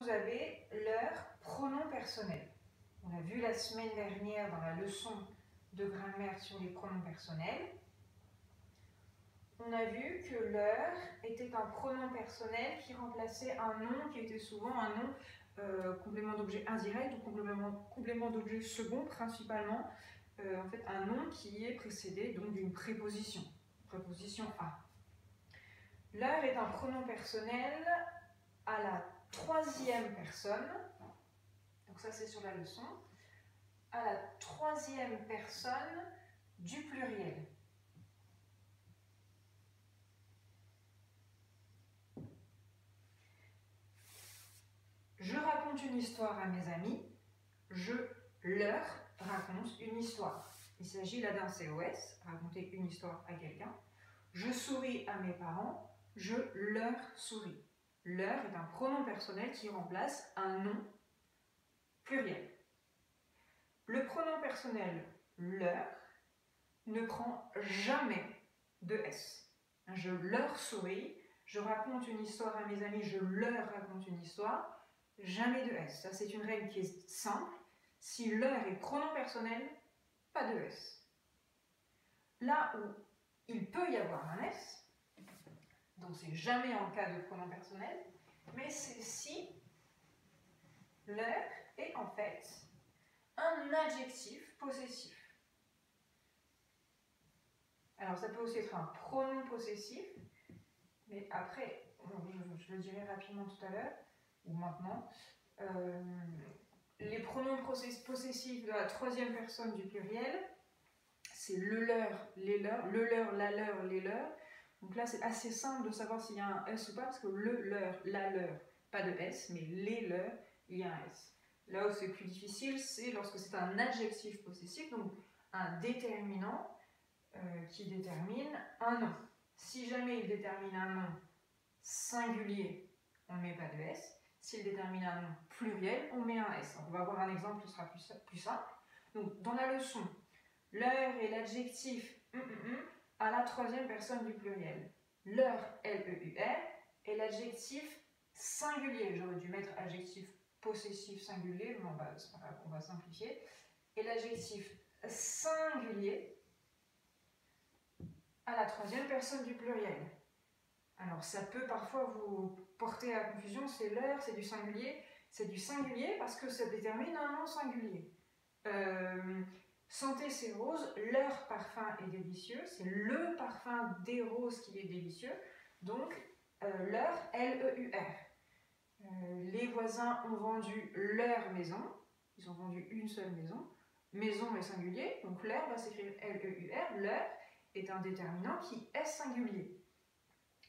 vous avez leur pronom personnel. On a vu la semaine dernière dans la leçon de grammaire sur les pronoms personnels. On a vu que leur était un pronom personnel qui remplaçait un nom qui était souvent un nom complément d'objet indirect ou complément d'objet second principalement. En fait, un nom qui est précédé donc d'une préposition à. Leur est un pronom personnel à la troisième personne, donc ça c'est sur la leçon, à la troisième personne du pluriel. Je raconte une histoire à mes amis, je leur raconte une histoire. Il s'agit là d'un COS, raconter une histoire à quelqu'un. Je souris à mes parents, je leur souris. Leur est un pronom personnel qui remplace un nom pluriel. Le pronom personnel leur ne prend jamais de S. Je leur souris, je raconte une histoire à mes amis, je leur raconte une histoire, jamais de S. Ça, c'est une règle qui est simple. Si leur est pronom personnel, pas de S. Là où il peut y avoir un S, donc c'est jamais en cas de pronom personnel, mais c'est si leur est en fait un adjectif possessif. Alors ça peut aussi être un pronom possessif, mais après, je le dirai rapidement tout à l'heure, ou maintenant, les pronoms possessifs de la troisième personne du pluriel, c'est le leur, les leurs, le leur, la leur, les leurs. Donc là, c'est assez simple de savoir s'il y a un S ou pas, parce que le leur, la leur, pas de S, mais les leurs, il y a un S. Là où c'est plus difficile, c'est lorsque c'est un adjectif possessif, donc un déterminant qui détermine un nom. Si jamais il détermine un nom singulier, on ne met pas de S. S'il détermine un nom pluriel, on met un S. On va voir un exemple, ce sera plus simple. Donc, dans la leçon, leur est l'adjectif à la troisième personne du pluriel. Leur, L-E-U-R, est l'adjectif singulier. J'aurais dû mettre adjectif possessif singulier, mais c'est pas grave, on va simplifier. Et l'adjectif singulier à la troisième personne du pluriel. Alors, ça peut parfois vous porter à confusion, c'est leur, c'est du singulier. C'est du singulier parce que ça détermine un nom singulier. Sentez ces roses, leur parfum est délicieux, c'est le parfum des roses qui est délicieux, donc leur, L-E-U-R. Les voisins ont vendu leur maison, ils ont vendu une seule maison, maison est singulier, donc leur va s'écrire L-E-U-R, leur est un déterminant qui est singulier.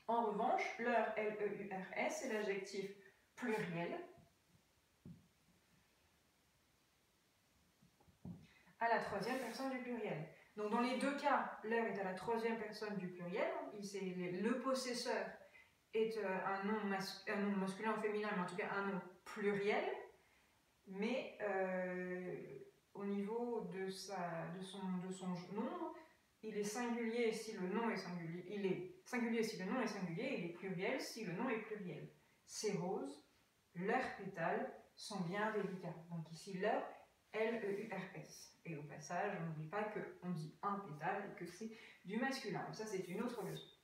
En revanche, leur, L-E-U-R-S, est l'adjectif pluriel à la troisième personne du pluriel. Donc dans les deux cas, leur est à la troisième personne du pluriel, le possesseur est un nom masculin ou féminin, mais en tout cas un nom pluriel, mais au niveau de son nombre, il est singulier si le nom est singulier, il est singulier si le nom est singulier, il est pluriel si le nom est pluriel. Ces roses, leurs pétales sont bien délicats. Donc ici, leur, L-E-U-R-S. Et au passage, on n'oublie pas qu'on dit un pétale et que c'est du masculin. Ça, c'est une autre leçon.